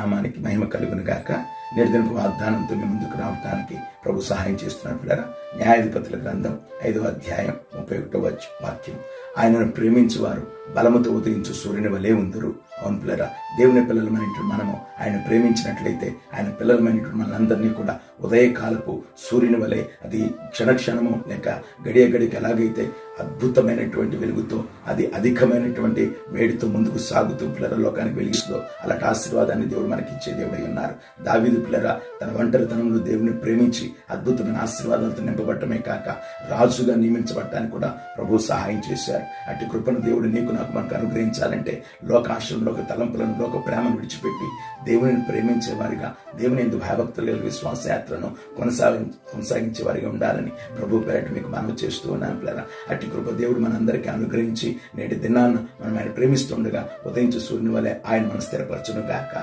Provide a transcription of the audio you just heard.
నామానికి మహిమ కలుగును గాక. నేటి దినపు వాగ్దానంతో మీ ముందుకు రావడానికి ప్రభు సహాయం చేస్తున్నారు పిల్లరా. న్యాయాధిపతుల గ్రంథం 5వ అధ్యాయం 31వ వాక్యం. ఆయనను ప్రేమించువారు బలముతో ఉదయించు సూర్యుని వలె ఉందురు. అవును పిల్లరా, దేవుని పిల్లలమైనటువంటి మనము ఆయన ప్రేమించినట్లయితే ఆయన పిల్లలమైనటువంటి మనందరినీ కూడా ఉదయకాలపు సూర్యుని వలె, అది క్షణక్షణము లేక గడియ గడికి ఎలాగైతే అద్భుతమైనటువంటి వెలుగుతో, అది అధికమైనటువంటి వేడితో ముందుకు సాగుతూ పిల్లల లోకానికి వెలిగిస్తుందో అలాంటి ఆశీర్వాదాన్ని దేవుడు మనకి ఇచ్చే దేవుడై ఉన్నారు. దావీదు పిల్లరా తన ఒంటరితనంలో దేవుని ప్రేమించి అద్భుతమైన ఆశీర్వాదాలతో నింపబట్టమే కాక రాజుగా నియమించబడటానికి కూడా ప్రభు సహాయం చేశారు. అట్టి కృపను దేవుడు నీకు నాకు మనకు అనుగ్రహించాలంటే లోకాశలను, లోక తలంపులను, లోక ప్రేమను విడిచిపెట్టి దేవుని ప్రేమించే వారిగా, దేవుని ఎందు భయభక్తులు కలిగి విశ్వాసయాత్రను కొనసాగించే వారిగా ఉండాలని ప్రభు పేరట మీకు మనవి చేస్తూ ఉన్నాను పిల్లరా. అట్టి కృప దేవుడు మనందరికీ అనుగ్రహించి నేటి దినాన్ని మనం ఆయన ప్రేమిస్తుండగా ఉదయించు సూర్యుని వలె ఆయన మన స్థిరపరచును గాక.